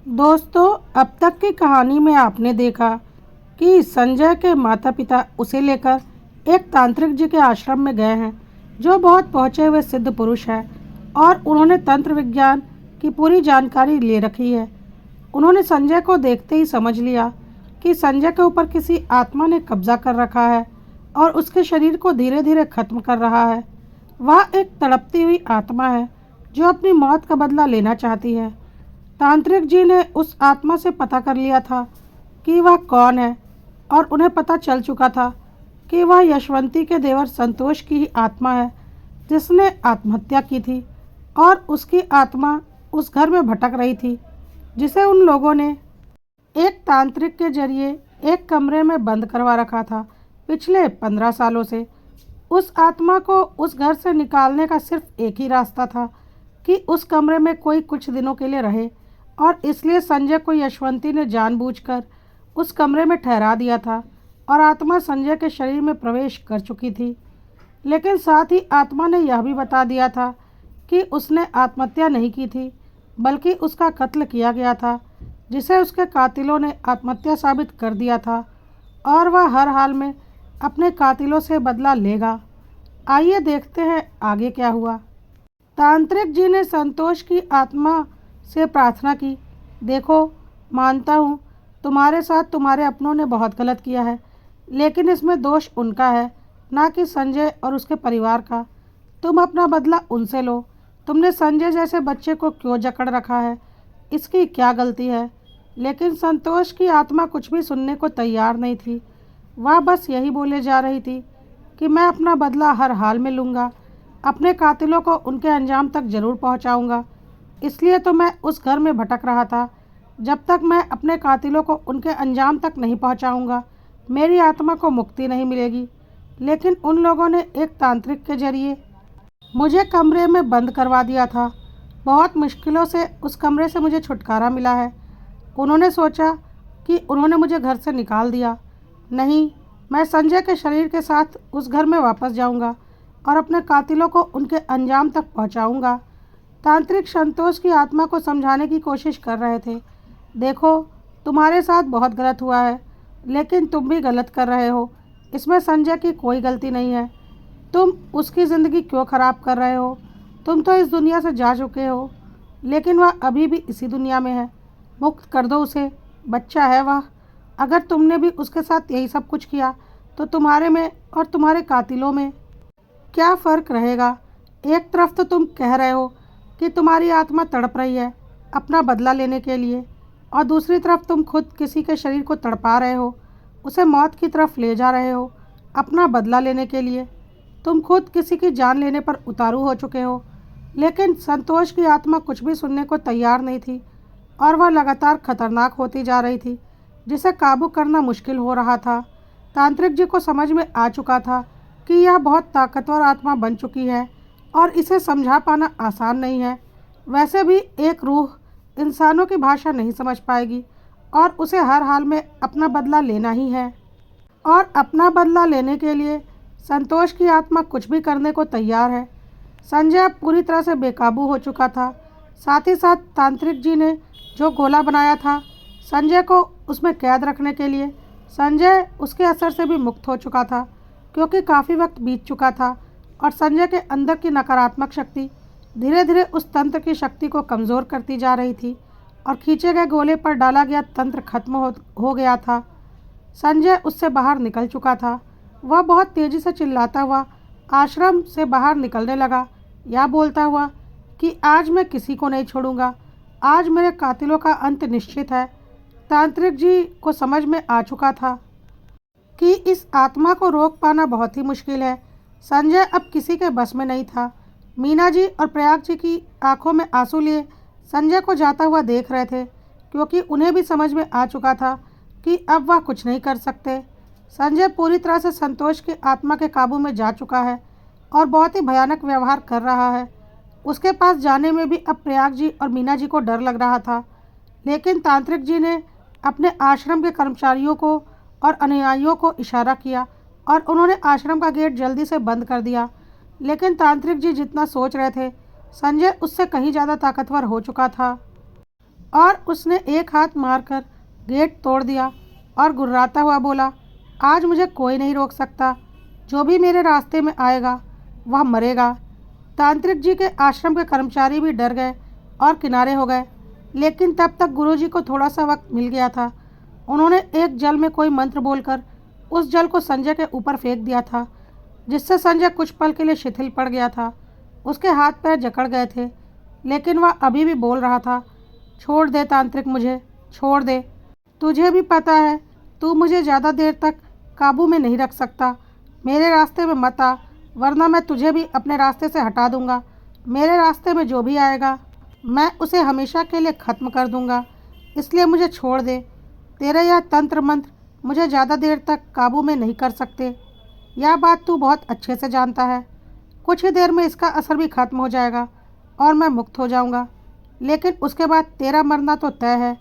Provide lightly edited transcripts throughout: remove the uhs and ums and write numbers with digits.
दोस्तों, अब तक की कहानी में आपने देखा कि संजय के माता पिता उसे लेकर एक तांत्रिक जी के आश्रम में गए हैं जो बहुत पहुँचे हुए सिद्ध पुरुष है और उन्होंने तंत्र विज्ञान की पूरी जानकारी ले रखी है। उन्होंने संजय को देखते ही समझ लिया कि संजय के ऊपर किसी आत्मा ने कब्जा कर रखा है और उसके शरीर को धीरे धीरे खत्म कर रहा है। वह एक तड़पती हुई आत्मा है जो अपनी मौत का बदला लेना चाहती है। तांत्रिक जी ने उस आत्मा से पता कर लिया था कि वह कौन है और उन्हें पता चल चुका था कि वह यशवंती के देवर संतोष की ही आत्मा है जिसने आत्महत्या की थी और उसकी आत्मा उस घर में भटक रही थी जिसे उन लोगों ने एक तांत्रिक के जरिए एक कमरे में बंद करवा रखा था पिछले 15 सालों से। उस आत्मा को उस घर से निकालने का सिर्फ एक ही रास्ता था कि उस कमरे में कोई कुछ दिनों के लिए रहे और इसलिए संजय को यशवंती ने जानबूझकर उस कमरे में ठहरा दिया था और आत्मा संजय के शरीर में प्रवेश कर चुकी थी। लेकिन साथ ही आत्मा ने यह भी बता दिया था कि उसने आत्महत्या नहीं की थी बल्कि उसका कत्ल किया गया था जिसे उसके कातिलों ने आत्महत्या साबित कर दिया था और वह हर हाल में अपने कातिलों से बदला लेगा। आइए देखते हैं आगे क्या हुआ। तांत्रिक जी ने संतोष की आत्मा से प्रार्थना की, देखो, मानता हूँ तुम्हारे साथ तुम्हारे अपनों ने बहुत गलत किया है, लेकिन इसमें दोष उनका है, ना कि संजय और उसके परिवार का। तुम अपना बदला उनसे लो। तुमने संजय जैसे बच्चे को क्यों जकड़ रखा है, इसकी क्या गलती है? लेकिन संतोष की आत्मा कुछ भी सुनने को तैयार नहीं थी। वह बस यही बोले जा रही थी कि मैं अपना बदला हर हाल में लूँगा, अपने कातिलों को उनके अंजाम तक ज़रूर पहुँचाऊँगा। इसलिए तो मैं उस घर में भटक रहा था। जब तक मैं अपने कातिलों को उनके अंजाम तक नहीं पहुँचाऊँगा, मेरी आत्मा को मुक्ति नहीं मिलेगी। लेकिन उन लोगों ने एक तांत्रिक के जरिए मुझे कमरे में बंद करवा दिया था। बहुत मुश्किलों से उस कमरे से मुझे छुटकारा मिला है। उन्होंने सोचा कि उन्होंने मुझे घर से निकाल दिया। नहीं, मैं संजय के शरीर के साथ उस घर में वापस जाऊंगा और अपने कातिलों को उनके अंजाम तक पहुंचाऊंगा। तांत्रिक संतोष की आत्मा को समझाने की कोशिश कर रहे थे, देखो, तुम्हारे साथ बहुत गलत हुआ है, लेकिन तुम भी गलत कर रहे हो। इसमें संजय की कोई गलती नहीं है। तुम उसकी ज़िंदगी क्यों ख़राब कर रहे हो? तुम तो इस दुनिया से जा चुके हो, लेकिन वह अभी भी इसी दुनिया में है। मुक्त कर दो उसे, बच्चा है वह। अगर तुमने भी उसके साथ यही सब कुछ किया तो तुम्हारे में और तुम्हारे कातिलों में क्या फ़र्क रहेगा? एक तरफ तो तुम कह रहे हो कि तुम्हारी आत्मा तड़प रही है अपना बदला लेने के लिए, और दूसरी तरफ तुम खुद किसी के शरीर को तड़पा रहे हो, उसे मौत की तरफ ले जा रहे हो अपना बदला लेने के लिए। तुम खुद किसी की जान लेने पर उतारू हो चुके हो। लेकिन संतोष की आत्मा कुछ भी सुनने को तैयार नहीं थी और वह लगातार खतरनाक होती जा रही थी जिसे काबू करना मुश्किल हो रहा था। तांत्रिक जी को समझ में आ चुका था कि यह बहुत ताकतवर आत्मा बन चुकी है और इसे समझा पाना आसान नहीं है। वैसे भी एक रूह इंसानों की भाषा नहीं समझ पाएगी और उसे हर हाल में अपना बदला लेना ही है। और अपना बदला लेने के लिए संतोष की आत्मा कुछ भी करने को तैयार है। संजय अब पूरी तरह से बेकाबू हो चुका था। साथ ही साथ तांत्रिक जी ने जो गोला बनाया था संजय को उसमें कैद रखने के लिए, संजय उसके असर से भी मुक्त हो चुका था क्योंकि काफ़ी वक्त बीत चुका था और संजय के अंदर की नकारात्मक शक्ति धीरे धीरे उस तंत्र की शक्ति को कमज़ोर करती जा रही थी और खींचे गए गोले पर डाला गया तंत्र खत्म हो गया था। संजय उससे बाहर निकल चुका था। वह बहुत तेज़ी से चिल्लाता हुआ आश्रम से बाहर निकलने लगा, यह बोलता हुआ कि आज मैं किसी को नहीं छोड़ूंगा, आज मेरे कातिलों का अंत निश्चित है। तांत्रिक जी को समझ में आ चुका था कि इस आत्मा को रोक पाना बहुत ही मुश्किल है। संजय अब किसी के बस में नहीं था। मीना जी और प्रयाग जी की आंखों में आंसू लिए संजय को जाता हुआ देख रहे थे क्योंकि उन्हें भी समझ में आ चुका था कि अब वह कुछ नहीं कर सकते। संजय पूरी तरह से संतोष की आत्मा के काबू में जा चुका है और बहुत ही भयानक व्यवहार कर रहा है। उसके पास जाने में भी अब प्रयाग जी और मीना जी को डर लग रहा था। लेकिन तांत्रिक जी ने अपने आश्रम के कर्मचारियों को और अनुयायियों को इशारा किया और उन्होंने आश्रम का गेट जल्दी से बंद कर दिया। लेकिन तांत्रिक जी जितना सोच रहे थे, संजय उससे कहीं ज़्यादा ताकतवर हो चुका था और उसने एक हाथ मारकर गेट तोड़ दिया और गुर्राता हुआ बोला, आज मुझे कोई नहीं रोक सकता। जो भी मेरे रास्ते में आएगा वह मरेगा। तांत्रिक जी के आश्रम के कर्मचारी भी डर गए और किनारे हो गए, लेकिन तब तक गुरुजी को थोड़ा सा वक्त मिल गया था। उन्होंने एक जल में कोई मंत्र बोलकर उस जल को संजय के ऊपर फेंक दिया था, जिससे संजय कुछ पल के लिए शिथिल पड़ गया था। उसके हाथ पैर जकड़ गए थे, लेकिन वह अभी भी बोल रहा था, छोड़ दे तांत्रिक, मुझे छोड़ दे। तुझे भी पता है तू मुझे ज़्यादा देर तक काबू में नहीं रख सकता। मेरे रास्ते में मत आ, वरना मैं तुझे भी अपने रास्ते से हटा दूंगा। मेरे रास्ते में जो भी आएगा मैं उसे हमेशा के लिए ख़त्म कर दूंगा। इसलिए मुझे छोड़ दे। तेरे यह तंत्र मंत्र मुझे ज़्यादा देर तक काबू में नहीं कर सकते। यह बात तू बहुत अच्छे से जानता है। कुछ ही देर में इसका असर भी खत्म हो जाएगा और मैं मुक्त हो जाऊंगा, लेकिन उसके बाद तेरा मरना तो तय है।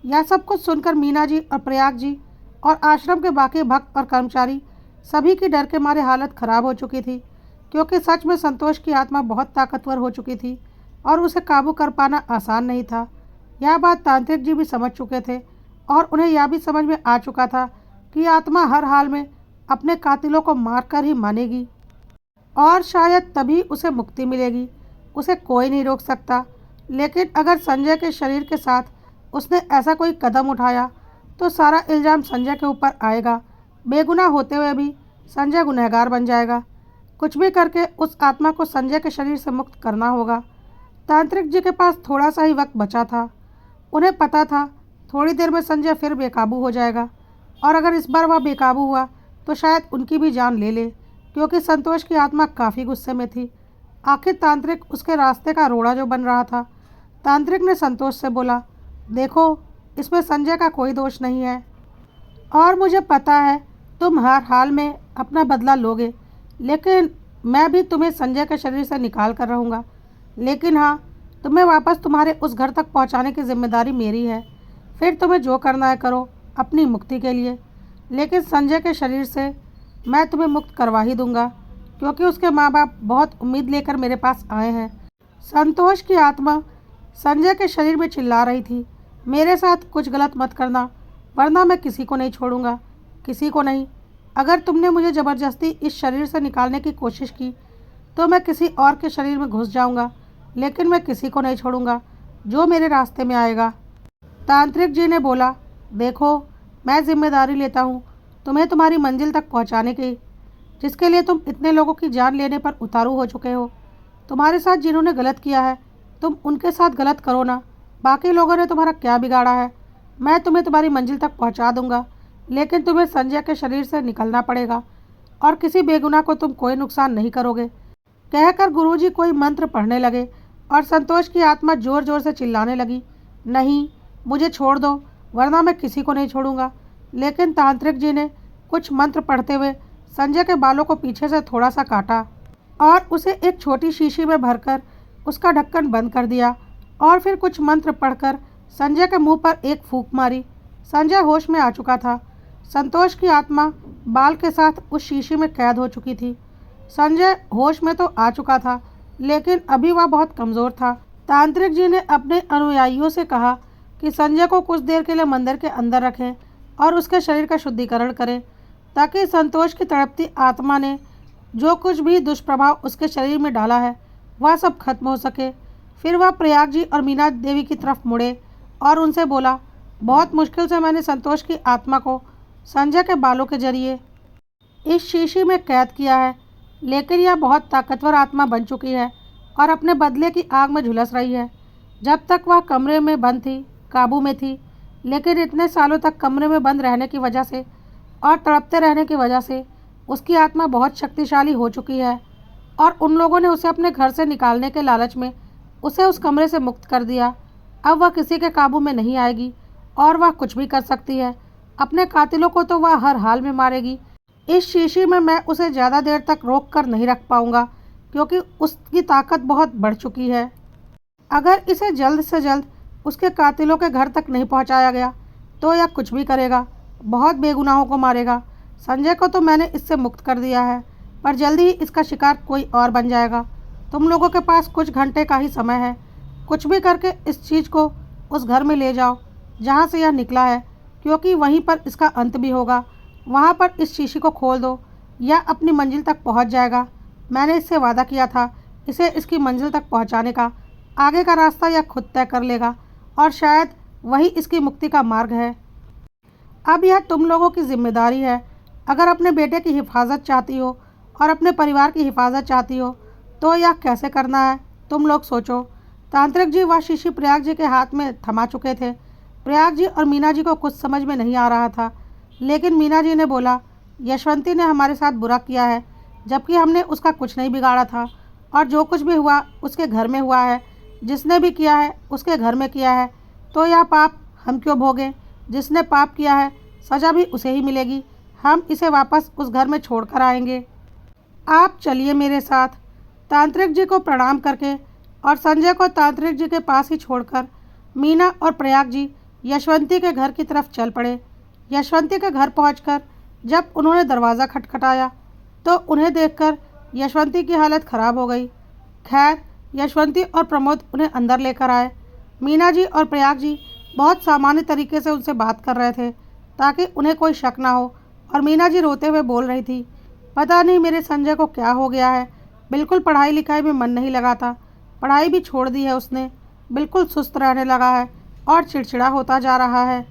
यह सब कुछ सुनकर मीना जी और प्रयाग जी और आश्रम के बाकी भक्त और कर्मचारी सभी की डर के मारे हालत खराब हो चुकी थी, क्योंकि सच में संतोष की आत्मा बहुत ताकतवर हो चुकी थी और उसे काबू कर पाना आसान नहीं था। यह बात तांत्रिक जी भी समझ चुके थे और उन्हें यह भी समझ में आ चुका था कि आत्मा हर हाल में अपने कातिलों को मारकर ही मानेगी और शायद तभी उसे मुक्ति मिलेगी। उसे कोई नहीं रोक सकता, लेकिन अगर संजय के शरीर के साथ उसने ऐसा कोई कदम उठाया तो सारा इल्ज़ाम संजय के ऊपर आएगा। बेगुनाह होते हुए भी संजय गुनहगार बन जाएगा। कुछ भी करके उस आत्मा को संजय के शरीर से मुक्त करना होगा। तांत्रिक जी के पास थोड़ा सा ही वक्त बचा था। उन्हें पता था थोड़ी देर में संजय फिर बेकाबू हो जाएगा, और अगर इस बार वह बेकाबू हुआ तो शायद उनकी भी जान ले ले, क्योंकि संतोष की आत्मा काफ़ी गुस्से में थी। आखिर तांत्रिक उसके रास्ते का रोड़ा जो बन रहा था। तांत्रिक ने संतोष से बोला, देखो, इसमें संजय का कोई दोष नहीं है और मुझे पता है तुम हर हाल में अपना बदला लोगे, लेकिन मैं भी तुम्हें संजय के शरीर से निकाल कर रहूँगा। लेकिन हाँ, तुम्हें वापस तुम्हारे उस घर तक पहुँचाने की जिम्मेदारी मेरी है। फिर तुम्हें जो करना है करो अपनी मुक्ति के लिए, लेकिन संजय के शरीर से मैं तुम्हें मुक्त करवा ही दूंगा, क्योंकि उसके माँ बाप बहुत उम्मीद लेकर मेरे पास आए हैं। संतोष की आत्मा संजय के शरीर में चिल्ला रही थी, मेरे साथ कुछ गलत मत करना, वरना मैं किसी को नहीं छोड़ूंगा, किसी को नहीं। अगर तुमने मुझे ज़बरदस्ती इस शरीर से निकालने की कोशिश की तो मैं किसी और के शरीर में घुस जाऊंगा, लेकिन मैं किसी को नहीं छोड़ूंगा जो मेरे रास्ते में आएगा। तांत्रिक जी ने बोला, देखो, मैं जिम्मेदारी लेता हूँ तुम्हें तुम्हारी मंजिल तक पहुँचाने की, जिसके लिए तुम इतने लोगों की जान लेने पर उतारू हो चुके हो। तुम्हारे साथ जिन्होंने गलत किया है तुम उनके साथ गलत करो ना, बाकी लोगों ने तुम्हारा क्या बिगाड़ा है। मैं तुम्हें तुम्हारी मंजिल तक पहुँचा दूँगा, लेकिन तुम्हें संजय के शरीर से निकलना पड़ेगा और किसी बेगुनाह को तुम कोई नुकसान नहीं करोगे। कहकर गुरुजी कोई मंत्र पढ़ने लगे और संतोष की आत्मा ज़ोर ज़ोर से चिल्लाने लगी, नहीं, मुझे छोड़ दो, वरना मैं किसी को नहीं छोड़ूंगा। लेकिन तांत्रिक जी ने कुछ मंत्र पढ़ते हुए संजय के बालों को पीछे से थोड़ा सा काटा और उसे एक छोटी शीशी में भरकर उसका ढक्कन बंद कर दिया और फिर कुछ मंत्र पढ़कर संजय के मुंह पर एक फूंक मारी। संजय होश में आ चुका था। संतोष की आत्मा बाल के साथ उस शीशी में कैद हो चुकी थी। संजय होश में तो आ चुका था, लेकिन अभी वह बहुत कमज़ोर था। तांत्रिक जी ने अपने अनुयायियों से कहा कि संजय को कुछ देर के लिए मंदिर के अंदर रखें और उसके शरीर का शुद्धिकरण करें, ताकि संतोष की तड़पती आत्मा ने जो कुछ भी दुष्प्रभाव उसके शरीर में डाला है वह सब खत्म हो सके। फिर वह प्रयाग जी और मीना देवी की तरफ मुड़े और उनसे बोला, बहुत मुश्किल से मैंने संतोष की आत्मा को संजय के बालों के जरिए इस शीशी में कैद किया है, लेकिन यह बहुत ताकतवर आत्मा बन चुकी है और अपने बदले की आग में झुलस रही है। जब तक वह कमरे में बंद थी, काबू में थी, लेकिन इतने सालों तक कमरे में बंद रहने की वजह से और तड़पते रहने की वजह से उसकी आत्मा बहुत शक्तिशाली हो चुकी है और उन लोगों ने उसे अपने घर से निकालने के लालच में उसे उस कमरे से मुक्त कर दिया। अब वह किसी के काबू में नहीं आएगी और वह कुछ भी कर सकती है। अपने कातिलों को तो वह हर हाल में मारेगी। इस शीशी में मैं उसे ज़्यादा देर तक रोक कर नहीं रख पाऊंगा, क्योंकि उसकी ताकत बहुत बढ़ चुकी है। अगर इसे जल्द से जल्द उसके कातिलों के घर तक नहीं पहुंचाया गया तो यह कुछ भी करेगा, बहुत बेगुनाहों को मारेगा। संजय को तो मैंने इससे मुक्त कर दिया है, पर जल्दी ही इसका शिकार कोई और बन जाएगा। तुम लोगों के पास कुछ घंटे का ही समय है। कुछ भी करके इस चीज़ को उस घर में ले जाओ जहाँ से यह निकला है, क्योंकि वहीं पर इसका अंत भी होगा। वहाँ पर इस शीशी को खोल दो, यह अपनी मंजिल तक पहुँच जाएगा। मैंने इससे वादा किया था इसे इसकी मंजिल तक पहुँचाने का। आगे का रास्ता यह खुद तय कर लेगा और शायद वही इसकी मुक्ति का मार्ग है। अब यह तुम लोगों की जिम्मेदारी है। अगर अपने बेटे की हिफाजत चाहती हो और अपने परिवार की हिफाजत चाहती हो तो यह कैसे करना है, तुम लोग सोचो। तांत्रिक जी वह शीशी प्रयाग जी के हाथ में थमा चुके थे। प्रयाग जी और मीना जी को कुछ समझ में नहीं आ रहा था, लेकिन मीना जी ने बोला, यशवंती ने हमारे साथ बुरा किया है, जबकि हमने उसका कुछ नहीं बिगाड़ा था, और जो कुछ भी हुआ उसके घर में हुआ है। जिसने भी किया है उसके घर में किया है, तो यह पाप हम क्यों भोगें। जिसने पाप किया है सज़ा भी उसे ही मिलेगी। हम इसे वापस उस घर में छोड़ कर आएंगे। आप चलिए मेरे साथ। तांत्रिक जी को प्रणाम करके और संजय को तांत्रिक जी के पास ही छोड़कर मीना और प्रयाग जी यशवंती के घर की तरफ चल पड़े। यशवंती के घर पहुंचकर जब उन्होंने दरवाज़ा खटखटाया तो उन्हें देखकर यशवंती की हालत ख़राब हो गई। खैर, यशवंती और प्रमोद उन्हें अंदर लेकर आए। मीना जी और प्रयाग जी बहुत सामान्य तरीके से उनसे बात कर रहे थे ताकि उन्हें कोई शक ना हो, और मीना जी रोते हुए बोल रही थी, पता नहीं मेरे संजय को क्या हो गया है। बिल्कुल पढ़ाई लिखाई में मन नहीं लगाता, पढ़ाई भी छोड़ दी है उसने। बिल्कुल सुस्त रहने लगा है और चिड़चिड़ा होता जा रहा है।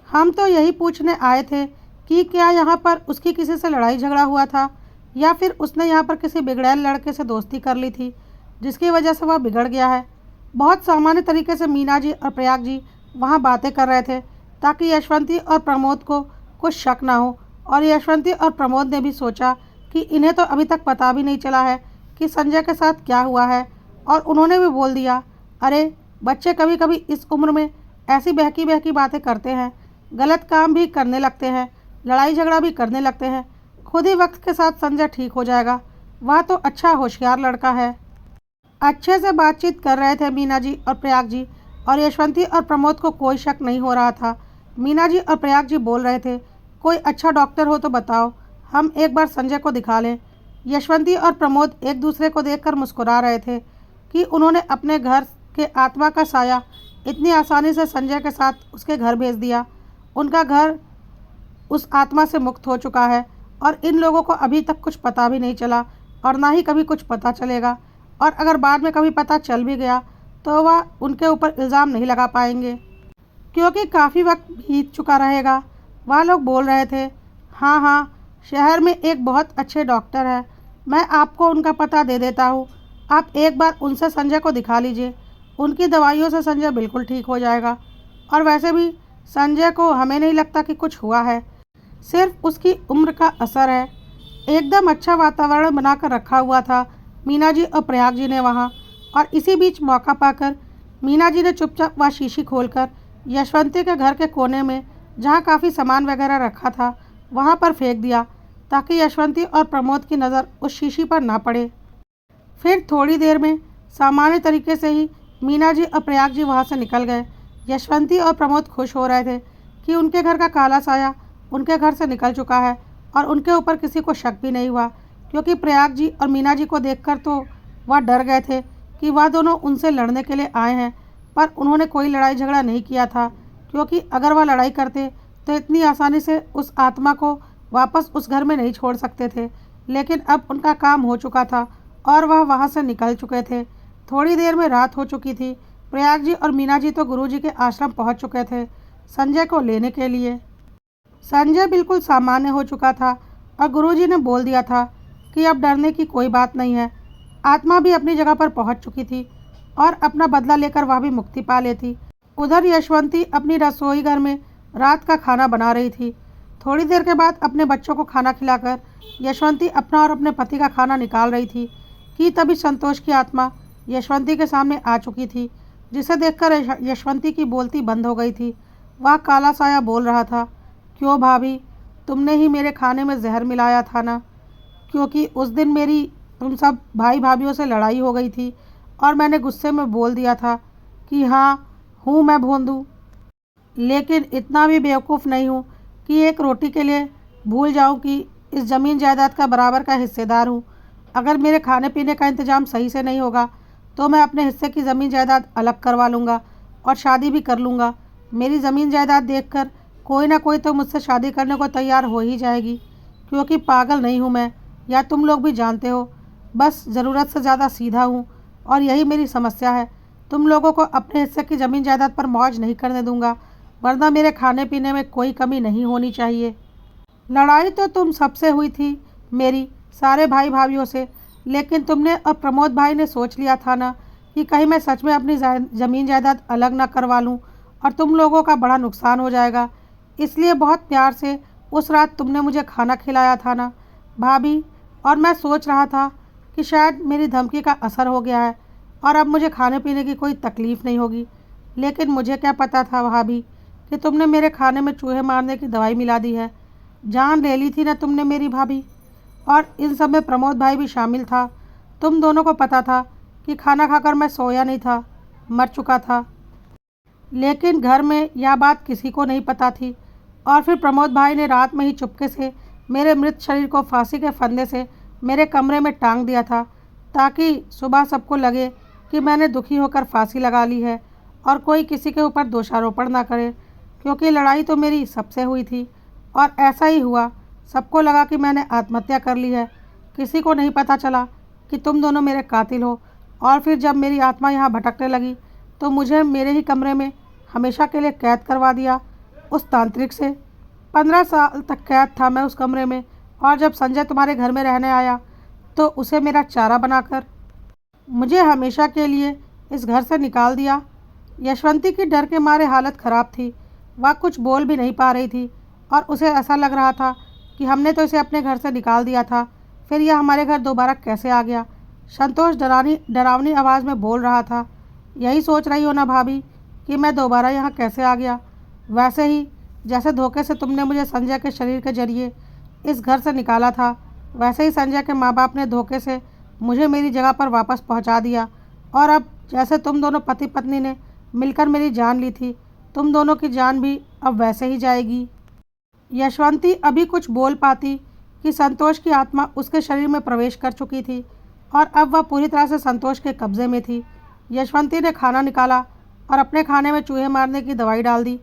हम तो यही पूछने आए थे कि क्या यहाँ पर उसकी किसी से लड़ाई झगड़ा हुआ था, या फिर उसने यहाँ पर किसी बिगड़ैल लड़के से दोस्ती कर ली थी जिसकी वजह से वह बिगड़ गया है। बहुत सामान्य तरीके से मीना जी और प्रयाग जी वहाँ बातें कर रहे थे ताकि यशवंती और प्रमोद को कुछ शक ना हो, और यशवंती और प्रमोद ने भी सोचा कि इन्हें तो अभी तक पता भी नहीं चला है कि संजय के साथ क्या हुआ है, और उन्होंने भी बोल दिया, अरे बच्चे कभी कभी इस उम्र में ऐसी बहकी बहकी बातें करते हैं, गलत काम भी करने लगते हैं, लड़ाई झगड़ा भी करने लगते हैं। खुद ही वक्त के साथ संजय ठीक हो जाएगा, वह तो अच्छा होशियार लड़का है। अच्छे से बातचीत कर रहे थे मीना जी और प्रयाग जी, और यशवंती और प्रमोद को कोई शक नहीं हो रहा था। मीना जी और प्रयाग जी बोल रहे थे, कोई अच्छा डॉक्टर हो तो बताओ, हम एक बार संजय को दिखा लें। यशवंती और प्रमोद एक दूसरे को देखकर मुस्कुरा रहे थे कि उन्होंने अपने घर के आत्मा का साया इतनी आसानी से संजय के साथ उसके घर भेज दिया। उनका घर उस आत्मा से मुक्त हो चुका है, और इन लोगों को अभी तक कुछ पता भी नहीं चला, और ना ही कभी कुछ पता चलेगा। और अगर बाद में कभी पता चल भी गया तो वह उनके ऊपर इल्ज़ाम नहीं लगा पाएंगे, क्योंकि काफ़ी वक्त बीत चुका रहेगा। वह लोग बोल रहे थे, हाँ हाँ, शहर में एक बहुत अच्छे डॉक्टर है, मैं आपको उनका पता दे देता हूँ। आप एक बार उनसे संजय को दिखा लीजिए, उनकी दवाइयों से संजय बिल्कुल ठीक हो जाएगा। और वैसे भी संजय को हमें नहीं लगता कि कुछ हुआ है, सिर्फ उसकी उम्र का असर है। एकदम अच्छा वातावरण बनाकर रखा हुआ था मीना जी और प्रयाग जी ने वहाँ, और इसी बीच मौका पाकर मीना जी ने चुपचाप वह शीशी खोलकर यशवंती के घर के कोने में, जहाँ काफ़ी सामान वगैरह रखा था, वहाँ पर फेंक दिया ताकि यशवंती और प्रमोद की नज़र उस शीशी पर ना पड़े। फिर थोड़ी देर में सामान्य तरीके से ही मीना जी और प्रयाग जी वहाँ से निकल गए। यशवंती और प्रमोद खुश हो रहे थे कि उनके घर का काला साया उनके घर से निकल चुका है, और उनके ऊपर किसी को शक भी नहीं हुआ, क्योंकि प्रयाग जी और मीना जी को देखकर तो वह डर गए थे कि वह दोनों उनसे लड़ने के लिए आए हैं। पर उन्होंने कोई लड़ाई झगड़ा नहीं किया था, क्योंकि अगर वह लड़ाई करते तो इतनी आसानी से उस आत्मा को वापस उस घर में नहीं छोड़ सकते थे। लेकिन अब उनका काम हो चुका था और वह वहाँ से निकल चुके थे। थोड़ी देर में रात हो चुकी थी। प्रयाग जी और मीना जी तो गुरुजी के आश्रम पहुँच चुके थे संजय को लेने के लिए। संजय बिल्कुल सामान्य हो चुका था, और गुरुजी ने बोल दिया था कि अब डरने की कोई बात नहीं है। आत्मा भी अपनी जगह पर पहुंच चुकी थी, और अपना बदला लेकर वह भी मुक्ति पा लेती। उधर यशवंती अपनी रसोई घर में रात का खाना बना रही थी। थोड़ी देर के बाद अपने बच्चों को खाना खिलाकर यशवंती अपना और अपने पति का खाना निकाल रही थी कि तभी संतोष की आत्मा यशवंती के सामने आ चुकी थी, जिसे देखकर यशवंती की बोलती बंद हो गई थी। वह काला साया बोल रहा था, क्यों भाभी, तुमने ही मेरे खाने में जहर मिलाया था ना, क्योंकि उस दिन मेरी तुम सब भाई भाभीयों से लड़ाई हो गई थी, और मैंने गुस्से में बोल दिया था कि हाँ हूँ मैं भोंदू, लेकिन इतना भी बेवकूफ़ नहीं हूँ कि एक रोटी के लिए भूल जाऊँ कि इस ज़मीन जायदाद का बराबर का हिस्सेदार हूँ। अगर मेरे खाने पीने का इंतज़ाम सही से नहीं होगा तो मैं अपने हिस्से की ज़मीन जायदाद अलग करवा लूँगा, और शादी भी कर लूँगा। मेरी ज़मीन जायदाद देखकर कोई ना कोई तो मुझसे शादी करने को तैयार हो ही जाएगी, क्योंकि पागल नहीं हूँ मैं, या तुम लोग भी जानते हो। बस ज़रूरत से ज़्यादा सीधा हूँ और यही मेरी समस्या है। तुम लोगों को अपने हिस्से की ज़मीन जायदाद पर मौज नहीं करने दूंगा, वरना मेरे खाने पीने में कोई कमी नहीं होनी चाहिए। लड़ाई तो तुम सबसे हुई थी, मेरी सारे भाई भाभीियों से, लेकिन तुमने और प्रमोद भाई ने सोच लिया था ना कि कहीं मैं सच में अपनी ज़मीन जायदाद अलग ना करवा लूँ और तुम लोगों का बड़ा नुकसान हो जाएगा। इसलिए बहुत प्यार से उस रात तुमने मुझे खाना खिलाया था ना भाभी, और मैं सोच रहा था कि शायद मेरी धमकी का असर हो गया है और अब मुझे खाने पीने की कोई तकलीफ़ नहीं होगी। लेकिन मुझे क्या पता था भाभी कि तुमने मेरे खाने में चूहे मारने की दवाई मिला दी है। जान ले ली थी ना तुमने मेरी भाभी। और इन सब में प्रमोद भाई भी शामिल था। तुम दोनों को पता था कि खाना खाकर मैं सोया नहीं था, मर चुका था। लेकिन घर में यह बात किसी को नहीं पता थी। और फिर प्रमोद भाई ने रात में ही चुपके से मेरे मृत शरीर को फांसी के फंदे से मेरे कमरे में टांग दिया था, ताकि सुबह सबको लगे कि मैंने दुखी होकर फांसी लगा ली है और कोई किसी के ऊपर दोषारोपण ना करे, क्योंकि लड़ाई तो मेरी सबसे हुई थी। और ऐसा ही हुआ, सबको लगा कि मैंने आत्महत्या कर ली है। किसी को नहीं पता चला कि तुम दोनों मेरे कातिल हो। और फिर जब मेरी आत्मा यहाँ भटकने लगी तो मुझे मेरे ही कमरे में हमेशा के लिए कैद करवा दिया उस तांत्रिक से। 15 साल तक कैद था मैं उस कमरे में। और जब संजय तुम्हारे घर में रहने आया तो उसे मेरा चारा बनाकर मुझे हमेशा के लिए इस घर से निकाल दिया। यशवंती की डर के मारे हालत ख़राब थी। वह कुछ बोल भी नहीं पा रही थी और उसे ऐसा लग रहा था कि हमने तो इसे अपने घर से निकाल दिया था, फिर यह हमारे घर दोबारा कैसे आ गया। संतोष डरावनी आवाज़ में बोल रहा था, यही सोच रही हो ना भाभी कि मैं दोबारा यहाँ कैसे आ गया? वैसे ही जैसे धोखे से तुमने मुझे संजय के शरीर के जरिए इस घर से निकाला था, वैसे ही संजय के माँ बाप ने धोखे से मुझे मेरी जगह पर वापस पहुँचा दिया। और अब जैसे तुम दोनों पति पत्नी ने मिलकर मेरी जान ली थी, तुम दोनों की जान भी अब वैसे ही जाएगी। यशवंती अभी कुछ बोल पाती कि संतोष की आत्मा उसके शरीर में प्रवेश कर चुकी थी और अब वह पूरी तरह से संतोष के कब्ज़े में थी। यशवंती ने खाना निकाला और अपने खाने में चूहे मारने की दवाई डाल दी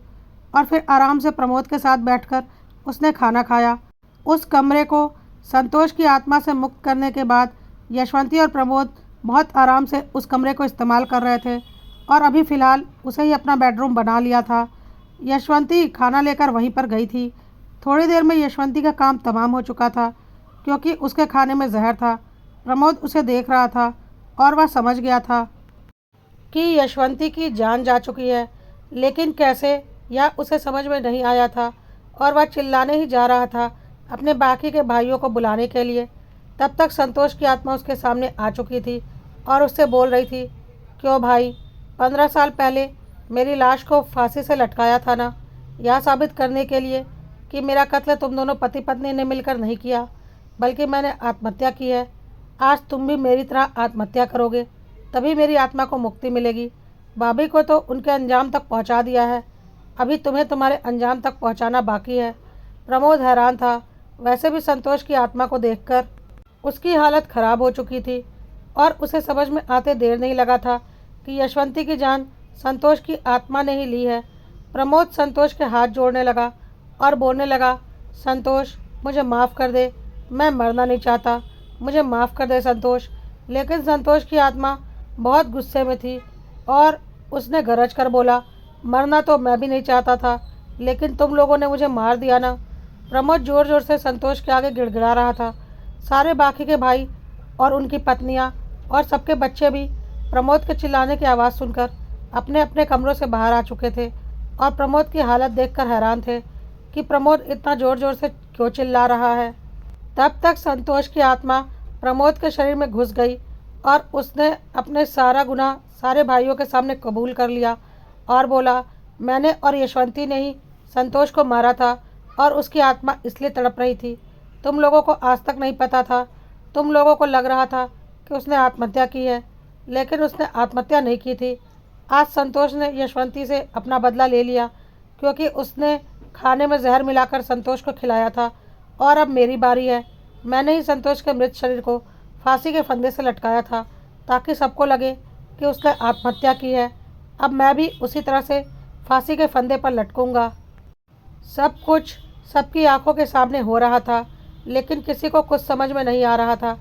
और फिर आराम से प्रमोद के साथ बैठकर उसने खाना खाया। उस कमरे को संतोष की आत्मा से मुक्त करने के बाद यशवंती और प्रमोद बहुत आराम से उस कमरे को इस्तेमाल कर रहे थे और अभी फ़िलहाल उसे ही अपना बेडरूम बना लिया था। यशवंती खाना लेकर वहीं पर गई थी। थोड़ी देर में यशवंती का काम तमाम हो चुका था, क्योंकि उसके खाने में जहर था। प्रमोद उसे देख रहा था और वह समझ गया था कि यशवंती की जान जा चुकी है, लेकिन कैसे यह उसे समझ में नहीं आया था और वह चिल्लाने ही जा रहा था अपने बाकी के भाइयों को बुलाने के लिए। तब तक संतोष की आत्मा उसके सामने आ चुकी थी और उससे बोल रही थी, क्यों भाई, 15 साल पहले मेरी लाश को फांसी से लटकाया था ना, यह साबित करने के लिए कि मेरा कत्ल तुम दोनों पति पत्नी ने मिलकर नहीं किया, बल्कि मैंने आत्महत्या की है। आज तुम भी मेरी तरह आत्महत्या करोगे, तभी मेरी आत्मा को मुक्ति मिलेगी। भाभी को तो उनके अंजाम तक पहुंचा दिया है, अभी तुम्हें तुम्हारे अंजाम तक पहुंचाना बाकी है। प्रमोद हैरान था। वैसे भी संतोष की आत्मा को देखकर उसकी हालत खराब हो चुकी थी और उसे समझ में आते देर नहीं लगा था कि यशवंती की जान संतोष की आत्मा ने ही ली है। प्रमोद संतोष के हाथ जोड़ने लगा और बोलने लगा, संतोष, मुझे माफ़ कर दे, मैं मरना नहीं चाहता, मुझे माफ़ कर दे संतोष। लेकिन संतोष की आत्मा बहुत गुस्से में थी और उसने गरज कर बोला, मरना तो मैं भी नहीं चाहता था, लेकिन तुम लोगों ने मुझे मार दिया ना। प्रमोद ज़ोर ज़ोर से संतोष के आगे गिड़गिड़ा रहा था। सारे बाकी के भाई और उनकी पत्नियां और सबके बच्चे भी प्रमोद के चिल्लाने की आवाज़ सुनकर अपने अपने कमरों से बाहर आ चुके थे और प्रमोद की हालत देखकर हैरान थे कि प्रमोद इतना ज़ोर ज़ोर से क्यों चिल्ला रहा है। तब तक संतोष की आत्मा प्रमोद के शरीर में घुस गई और उसने अपने सारा गुनाह सारे भाइयों के सामने कबूल कर लिया और बोला, मैंने और यशवंती ने ही संतोष को मारा था और उसकी आत्मा इसलिए तड़प रही थी। तुम लोगों को आज तक नहीं पता था। तुम लोगों को लग रहा था कि उसने आत्महत्या की है, लेकिन उसने आत्महत्या नहीं की थी। आज संतोष ने यशवंती से अपना बदला ले लिया, क्योंकि उसने खाने में जहर मिलाकर संतोष को खिलाया था और अब मेरी बारी है। मैंने ही संतोष के मृत शरीर को फांसी के फंदे से लटकाया था ताकि सबको लगे कि उसने आत्महत्या की है। अब मैं भी उसी तरह से फांसी के फंदे पर लटकूंगा। सब कुछ सबकी आंखों के सामने हो रहा था, लेकिन किसी को कुछ समझ में नहीं आ रहा था।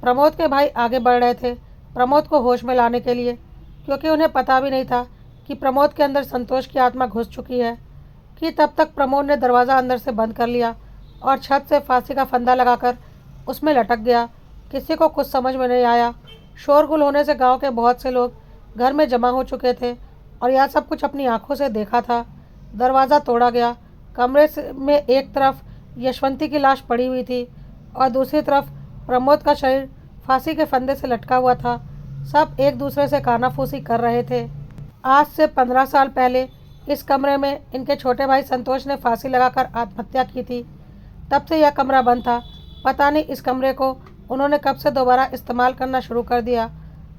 प्रमोद के भाई आगे बढ़ रहे थे प्रमोद को होश में लाने के लिए, क्योंकि उन्हें पता भी नहीं था कि प्रमोद के अंदर संतोष की आत्मा घुस चुकी है। कि तब तक प्रमोद ने दरवाज़ा अंदर से बंद कर लिया और छत से फांसी का फंदा लगाकर उसमें लटक गया। किसी को कुछ समझ में नहीं आया। शोरगुल होने से गांव के बहुत से लोग घर में जमा हो चुके थे और यह सब कुछ अपनी आंखों से देखा था। दरवाज़ा तोड़ा गया। में एक तरफ यशवंती की लाश पड़ी हुई थी और दूसरी तरफ प्रमोद का शरीर फांसी के फंदे से लटका हुआ था। सब एक दूसरे से कानाफूसी कर रहे थे। आज से 15 साल पहले इस कमरे में इनके छोटे भाई संतोष ने फांसी लगाकर आत्महत्या की थी। तब से यह कमरा बंद था। पता नहीं इस कमरे को उन्होंने कब से दोबारा इस्तेमाल करना शुरू कर दिया।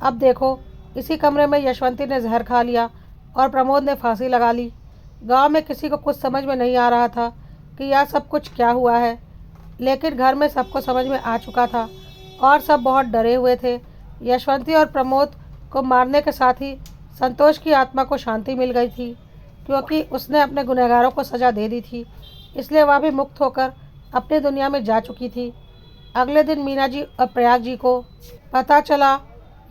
अब देखो, इसी कमरे में यशवंती ने जहर खा लिया और प्रमोद ने फांसी लगा ली। गांव में किसी को कुछ समझ में नहीं आ रहा था कि यह सब कुछ क्या हुआ है, लेकिन घर में सबको समझ में आ चुका था और सब बहुत डरे हुए थे। यशवंती और प्रमोद को मारने के साथ ही संतोष की आत्मा को शांति मिल गई थी, क्योंकि उसने अपने गुनहगारों को सज़ा दे दी थी, इसलिए वह भी मुक्त होकर अपनी दुनिया में जा चुकी थी। अगले दिन मीना जी और प्रयाग जी को पता चला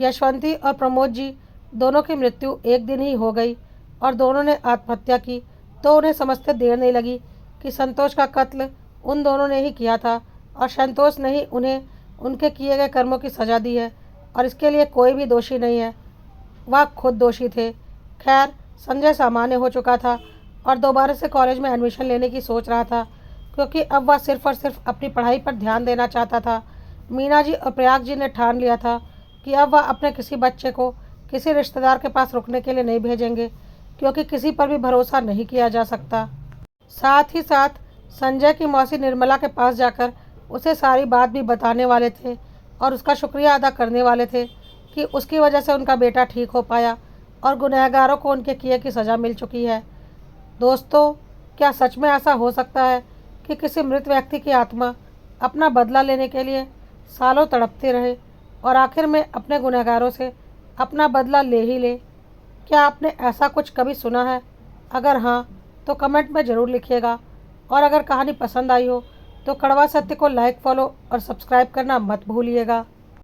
यशवंती और प्रमोद जी दोनों की मृत्यु एक दिन ही हो गई और दोनों ने आत्महत्या की। तो उन्हें समझते देर नहीं लगी कि संतोष का कत्ल उन दोनों ने ही किया था और संतोष ने ही उन्हें उनके किए गए कर्मों की सज़ा दी है और इसके लिए कोई भी दोषी नहीं है, वह खुद दोषी थे। खैर, संजय सामान्य हो चुका था और दोबारा से कॉलेज में एडमिशन लेने की सोच रहा था, क्योंकि अब वह सिर्फ और सिर्फ अपनी पढ़ाई पर ध्यान देना चाहता था। मीना जी और प्रयाग जी ने ठान लिया था कि अब वह अपने किसी बच्चे को किसी रिश्तेदार के पास रुकने के लिए नहीं भेजेंगे, क्योंकि किसी पर भी भरोसा नहीं किया जा सकता। साथ ही साथ संजय की मौसी निर्मला के पास जाकर उसे सारी बात भी बताने वाले थे और उसका शुक्रिया अदा करने वाले थे कि उसकी वजह से उनका बेटा ठीक हो पाया और गुनहगारों को उनके किए की सज़ा मिल चुकी है। दोस्तों, क्या सच में ऐसा हो सकता है कि किसी मृत व्यक्ति की आत्मा अपना बदला लेने के लिए सालों तड़पती रहे और आखिर में अपने गुनहगारों से अपना बदला ले ही ले? क्या आपने ऐसा कुछ कभी सुना है? अगर हाँ, तो कमेंट में ज़रूर लिखिएगा और अगर कहानी पसंद आई हो तो कड़वा सत्य को लाइक, फॉलो और सब्सक्राइब करना मत भूलिएगा।